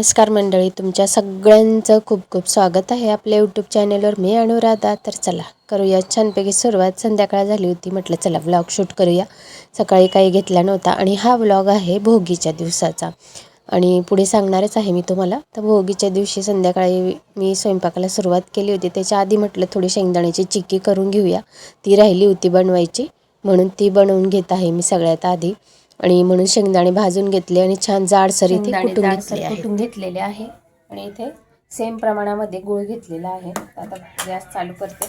नमस्कार मंडळी, तुमच्या सगळ्यांचं खूप खूप स्वागत आहे आपल्या यूट्यूब चॅनलवर. मी अनुराधा. तर चला करूया छानपैकी सुरुवात. संध्याकाळ झाली होती, म्हटलं चला व्लॉग शूट करूया. सकाळी काही घेतला नव्हता आणि हा व्लॉग आहे भोगीच्या दिवसाचा आणि पुढे सांगणारच आहे मी तुम्हाला. तर भोगीच्या दिवशी संध्याकाळी मी स्वयंपाकाला सुरुवात केली होती. त्याच्या आधी म्हटलं थोडी शेंगदाण्याची चिक्की करून घेऊया, ती राहिली होती बनवायची, म्हणून ती बनवून घेत आहे मी सगळ्यात आधी. आणि म्हणून शेंगदाणे भाजून घेतले आणि छान जाडसर इथे कुटून घेतलेले आहे. आणि इथे सेम प्रमाणामध्ये गूळ घेतलेला आहे. आता गॅस चालू करते.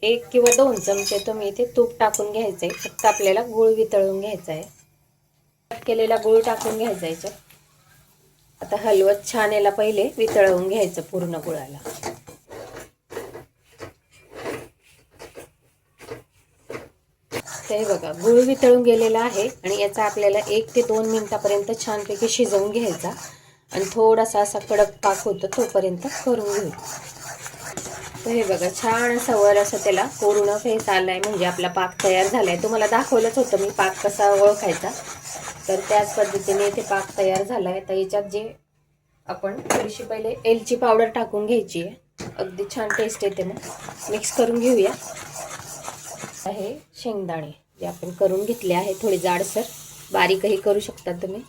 1 किंवा 2 चमचे तुम्ही इथे तूप टाकून घ्यायचंय. फक्त आपल्याला गूळ वितळून घ्यायचा आहे. कट केलेला गूळ टाकून घ्यायचा याच्यात. आता हलवत छान याला पहिले वितळवून घ्यायचं पूर्ण गुळाला. ते बघा गूळ वितळून गेलेला आहे आणि याचा आपल्याला 1 ते 2 मिनिटापर्यंत छानपैकी शिजवून घ्यायचा आणि थोडासा असा कडक पाक होतो तोपर्यंत करून घेऊ. तर हे बघा छान असं वर असं त्याला पूर्ण फेस आलाय, म्हणजे आपला पाक तयार झालाय. तुम्हाला दाखवलंच होतं मी पाक कसा ओळखायचा, तर त्याच पद्धतीने इथे पाक तयार झालाय. तर याच्यात जे आपण थोडीशी पहिले एलची पावडर टाकून घ्यायची आहे, अगदी छान टेस्ट येते. मग मिक्स करून घेऊया. हे शेंगदाणे जे आपण करून घेतले आहे, थोडे जाडसर बारीकही करू शकता तुम्ही.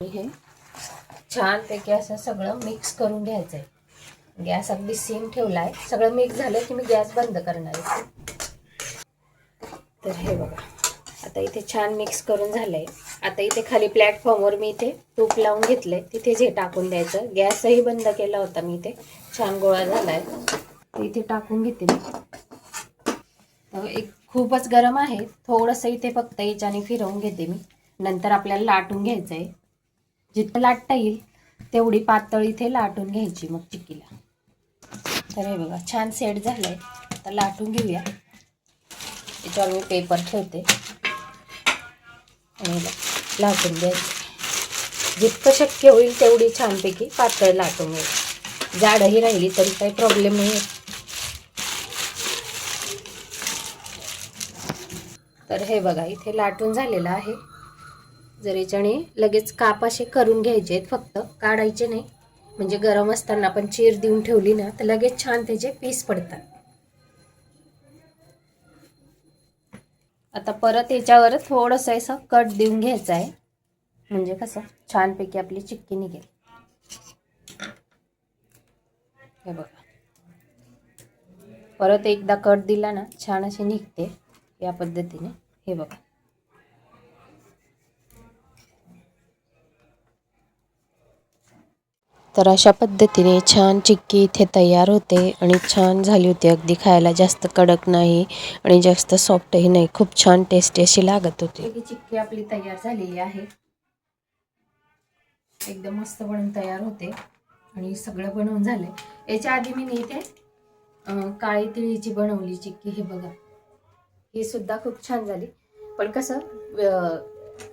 हे छानपैकी असं सगळं मिक्स करून घ्यायचं आहे. गॅस अगदी सिम ठेवला आहे. सगळं मिक्स झालं की मी गॅस बंद करणार आहे. तर हे बघा आता इथे छान मिक्स करून झालंय. आता इथे खाली प्लॅटफॉर्मवर मी इथे तूप लावून घेतलंय, तिथेच हे टाकून द्यायचं. गॅसही बंद केला होता मी. इथे छान गोळा झालाय, इथे टाकून घेते मी. तर एक खूपच गरम आहे, थोडंसं इथे फक्त याच्याने फिरवून घेते मी. नंतर आपल्याला लाटून घ्यायचं आहे. जितकं लाटता येईल तेवढी पातळ इथे लाटून घ्यायची मग चिक्कीला. तर हे बघा छान सेट झालंय. आता लाटून घेऊया. याच्यावर मी पेपर ठेवते आणि लाटून घ्यायचं. जितकं शक्य होईल तेवढी छानपैकी पातळ लाटून घ्यायची. जाडही राहिली तरी काही प्रॉब्लेम नाही. तर हे बघा इथे लाटून झालेलं आहे. जर याच्याने लगेच काप असे करून घ्यायचे आहेत, फक्त काढायचे नाही. म्हणजे गरम असताना आपण चीर देऊन ठेवली ना तर लगेच छान त्याचे पीस पडतात. आता परत याच्यावर थोडंसं असं कट देऊन घ्यायचं आहे, म्हणजे कसं छानपैकी आपली चिक्की निघेल. हे बघा परत एकदा कट दिला ना छान अशी निघते या पद्धतीने. हे बघा तर अशा पद्धतीने छान चिक्की इथे तयार होते आणि छान झाली होती. अगदी खायला जास्त कडक नाही आणि जास्त सॉफ्टही नाही, खूप छान टेस्टी अशी लागत होती. चिक्की आपली तयार झालेली आहे. एकदम मस्त बनून तयार होते आणि सगळं बनवून झालंय. याच्या आधी मी इथे काळी तिळीची बनवली चिक्की. हे बघा ही सुद्धा खूप छान झाली, पण कसं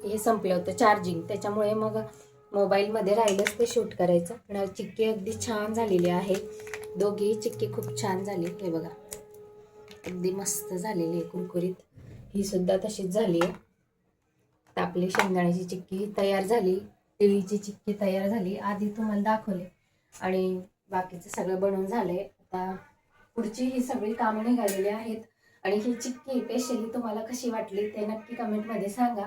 हे संपलं होतं चार्जिंग, त्याच्यामुळे मग मोबाईलमध्ये राहिलंच ते शूट करायचं. पण चिक्की अगदी छान झालेली आहे. दोघीही चिक्की खूप छान झाली. हे बघा अगदी मस्त झालेली आहे, कुरकुरीत. ही सुद्धा तशीच झाली आहे. आपली शेंगदाण्याची चिक्की तयार झाली, तिळीची चिक्की तयार झाली. आधी तुम्हाला दाखवले आणि बाकीचं सगळं बनवून झालंय. आता पुढची ही सगळी कामं निघालेली आहेत. आणि ही चिक्की स्पेशली तुम्हाला कशी वाटली ते नक्की कमेंटमध्ये सांगा.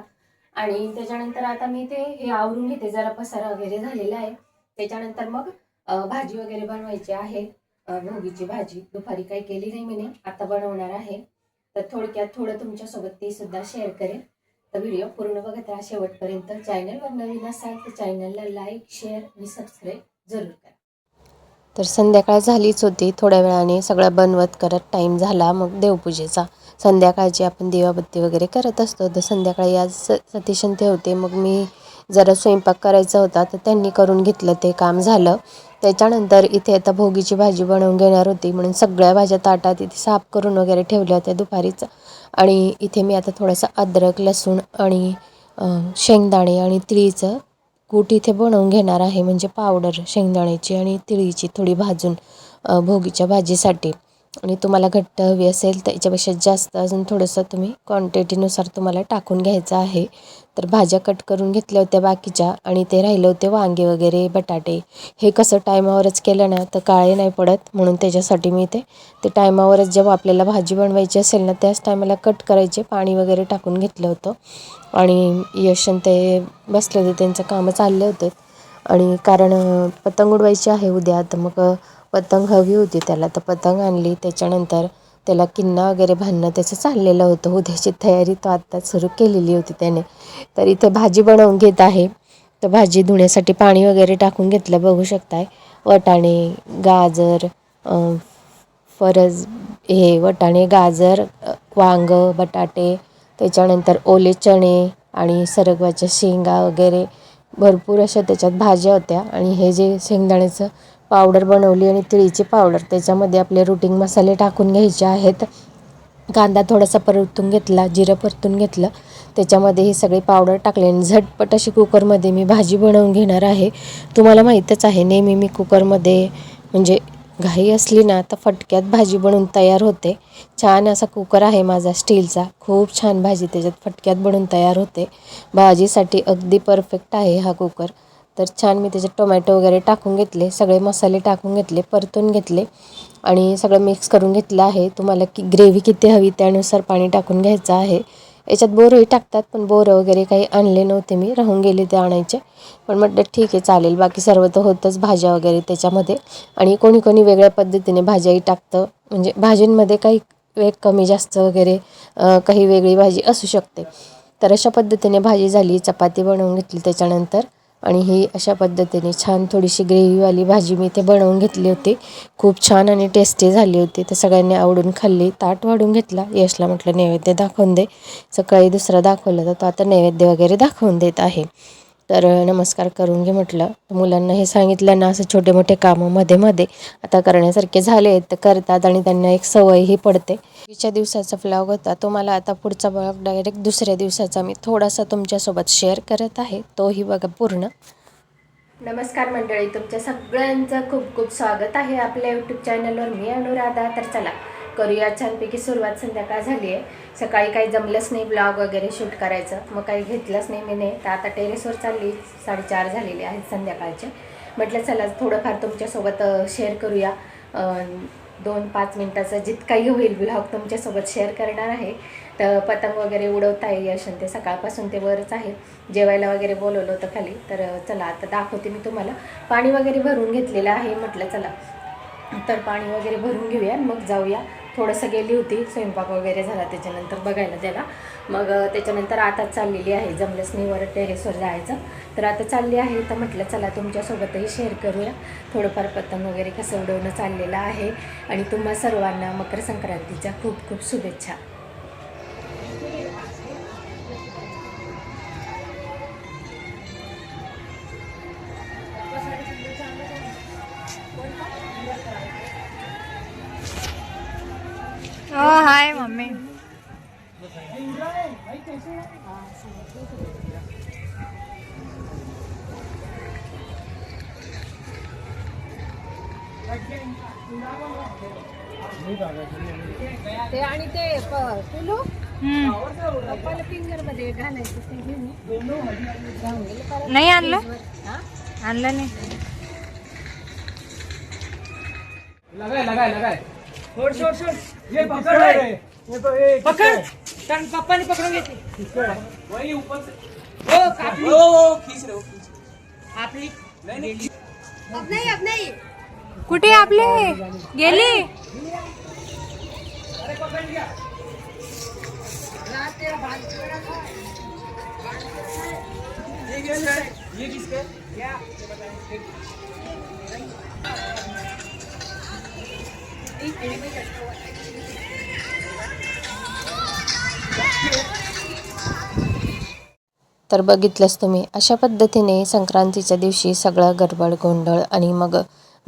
आणि त्याच्यानंतर आता मी ते हे आवरून घेते, जरा पसारा वगैरे झालेला आहे. त्याच्यानंतर मग भाजी वगैरे बनवायची आहे. भोगीची भाजी दुपारी काही केली नाही मी, आता बनवणार आहे. तर थोडक्यात थोडं तुमच्यासोबत ती सुद्धा शेअर करेन. तर व्हिडिओ पूर्ण बघत राहा शेवटपर्यंत. चॅनलवर नवीन असाल तर चॅनलला लाईक, शेअर आणि सबस्क्राईब जरूर करा. तर संध्याकाळ झालीच होती. थोड्या वेळाने सगळं बनवत करत टाईम झाला मग देवपूजेचा. संध्याकाळची आपण दिवाबत्ती वगैरे करत असतो. तर संध्याकाळी आज सतीशंती होते, मग मी जरा स्वयंपाक करायचा होता तर त्यांनी करून घेतलं, ते काम झालं. त्याच्यानंतर इथे आता भोगीची भाजी बनवून घेणार होती, म्हणून सगळ्या भाज्या ताटात इथे साफ करून वगैरे ठेवल्या होत्या दुपारीच. आणि इथे मी आता थोडासा अद्रक, लसूण आणि शेंगदाणे आणि तिळीचं कूट इथे बनवून घेणार आहे, म्हणजे पावडर शेंगदाण्याची आणि तिळीची थोडी भाजून भोगीच्या भाजीसाठी. आणि तुम्हाला घट्ट हवी असेल तर याच्यापेक्षा जास्त अजून थोडंसं तुम्ही क्वांटिटीनुसार तुम्हाला टाकून घ्यायचं आहे. तर भाज्या कट करून घेतल्या होत्या बाकीच्या आणि ते राहिलं होते वांगे वगैरे बटाटे. हे कसं टायमावरच केलं ना तर काळे नाही पडत, म्हणून त्याच्यासाठी मी ते टायमावरच जेव्हा आपल्याला भाजी बनवायची असेल ना त्याच टायमाला कट करायचे. पाणी वगैरे टाकून घेतलं होतं आणि यश आणि ते बसले होते, त्यांचं कामं चालले होते. आणि कारण पतंग उडवायची आहे उद्या, तर मग पतंग हवी होती त्याला, तर पतंग आणली. त्याच्यानंतर त्याला किन्ना वगैरे बांधणं त्याचं चाललेलं होतं. उद्याची तयारी तो आत्ताच सुरू केलेली होती त्याने. तर इथे भाजी बनवून घेत आहे. तर भाजी धुण्यासाठी पाणी वगैरे टाकून घेतलं, बघू शकताय. वाटाणे, गाजर, फरज हे वाटाणे, गाजर, वांगं, बटाटे, त्याच्यानंतर ओले चणे आणि सरगवाच्या शेंगा वगैरे भरपूर अशा त्याच्यात भाज्या होत्या. आणि हे जे शेंगदाण्याचं पावडर बनवली आणि तिळीची पावडर, त्याच्यामध्ये आपले रुटिंग मसाले टाकून घ्यायचे आहेत. कांदा थोडासा परतून घेतला, जिरं परतून घेतलं, त्याच्यामध्ये ही सगळी पावडर टाकली आणि झटपट अशी कुकरमध्ये मी भाजी बनवून घेणार आहे. तुम्हाला माहीतच आहे नेहमी मी कुकरमध्ये म्हणजे घाई असली ना तर फटक्यात भाजी बनवून तयार होते. छान असा कुकर आहे माझा स्टीलचा, खूप छान भाजी त्याच्यात फटक्यात बनवून तयार होते. भाजीसाठी अगदी परफेक्ट आहे हा कुकर. तर छान मी त्याच्यात टोमॅटो वगैरे टाकून घेतले, सगळे मसाले टाकून घेतले, परतून घेतले आणि सगळं मिक्स करून घेतलं आहे. तुम्हाला ग्रेव्ही किती हवी त्यानुसार पाणी टाकून घ्यायचं आहे. याच्यात बोरंही टाकतात, पण बोरं वगैरे काही आणले नव्हते मी, राहून गेले ते आणायचे. पण म्हटलं ठीक आहे चालेल, बाकी सर्व तर होतंच भाज्या वगैरे त्याच्यामध्ये. आणि कोणी कोणी वेगळ्या पद्धतीने भाज्याही टाकतं, म्हणजे भाजींमध्ये काही वेग कमी जास्त वगैरे काही वेगळी भाजी असू शकते. तर अशा पद्धतीने भाजी झाली. चपाती बनवून घेतली त्याच्यानंतर, आणि ही अशा पद्धतीने छान थोडीशी ग्रेव्हीवाली भाजी मी इथे बनवून घेतली होती. खूप छान आणि टेस्टी झाली होती. तर सगळ्यांनी आवडून खाल्ली. ताट वाढून घेतला. यशला म्हटलं नैवेद्य दाखवून दे. सकाळी दुसरा दाखवलं तर तो आता नैवेद्य वगैरे दाखवून देत आहे. तर नमस्कार करून घे म्हटलं. मुलांना हे सांगितलं ना, असं छोटे मोठे कामं मध्ये मध्ये आता करण्यासारखे झाले तर करतात आणि त्यांना एक सवयही पडते. च्या दिवसाचा व्लॉग होता. तुम्हाला आता पुढचा व्लॉग डायरेक्ट दुसऱ्या दिवसाचा मी थोडासा तुमच्यासोबत शेअर करत आहे, तोही बघा पूर्ण. नमस्कार मंडळी, तुमच्या सगळ्यांचं खूप खूप स्वागत आहे आपल्या यूट्यूब चॅनलवर. मी अनुराधा. तर चला करूया छानपैकी सुरुवात. संध्याकाळ झाली आहे. सकाळी काही जमलंच नाही ब्लॉग वगैरे शूट करायचं, मग काही घेतलंच नाही मी. तर आता टेरेसवर चालली, 4:30 झालेले आहेत संध्याकाळचे. म्हटलं चला थोडंफार तुमच्यासोबत शेअर करूया. 2-5 मिनटाचा जितकाही होईल ब्लॉग तुमच्यासोबत शेअर करणार आहे. तर पतंग वगैरे उडवत आहे यश, ते सकाळपासून ते वरच आहे. जेवायला वगैरे बोलवलं होतं खाली. तर चला आता दाखवते मी तुम्हाला. पाणी वगैरे भरून घेतलेलं आहे. म्हटलं चला तर पाणी वगैरे भरून घेऊया, मग जाऊया. थोडंसं गेली होती, स्वयंपाक वगैरे झाला त्याच्यानंतर बघायला त्याला. मग त्याच्यानंतर आता चाललेली आहे, जमलंच नाही वर टेरेसवर जायचं. तर आता चालली आहे. तर म्हटलं चला तुमच्यासोबतही शेअर करूया थोडंफार पतंग वगैरे कसं उडवणं चाललेलं आहे. आणि तुम्हा सर्वांना मकर संक्रांतीच्या खूप खूप शुभेच्छा. हाय मम्मी. ते आणि ते तुलू पप्पाला फिंगर मध्ये घालायचं ते घेऊन नाही आणलं, आणलं नाही. लगाए लगाए लगाए छोड़ छोड़ छोड़ ये पकड़ रे, ये तो एक पकड़ टन पापा ने पकड़ घेतली वही ऊपर से ओ कापली ओ खींच रहे हो खींच आपली नहीं अब नहीं कुठे आपले गेली. अरे पकड़ लिया रात तेरा भाग ये किसके क्या तर बघितलंच तुम्ही, अशा पद्धतीने संक्रांतीच्या दिवशी सगळं गडबड गोंधळ आणि मग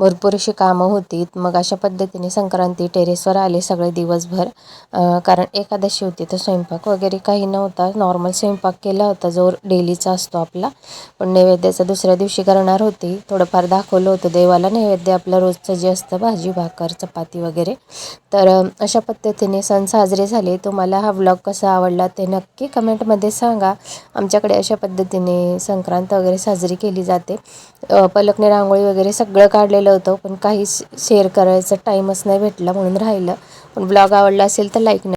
भरपूर अशी कामं होती. मग अशा पद्धतीने संक्रांती टेरेसवर आले सगळे दिवसभर, कारण एकादशी होती तर स्वयंपाक वगैरे काही नव्हता. नॉर्मल स्वयंपाक केला होता जो डेलीचा असतो आपला, पण नैवेद्याचा दुसऱ्या दिवशी करणार होती. थोडंफार दाखवलं होतं देवाला नैवेद्य आपलं रोजचं जे असतं, भाजी भाकर चपाती वगैरे. तर अशा पद्धतीने सण साजरे झाले. तुम्हाला हा व्लॉग कसा आवडला ते नक्की कमेंटमध्ये सांगा. आमच्याकडे अशा पद्धतीने संक्रांत वगैरे साजरी केली जाते. पलकने रांगोळी वगैरे सगळं काढलेलं होतं, पण काही शेअर करायचा टाईमच नाही भेटला म्हणून राहिलं. पण ब्लॉग आवडला असेल तर लाईक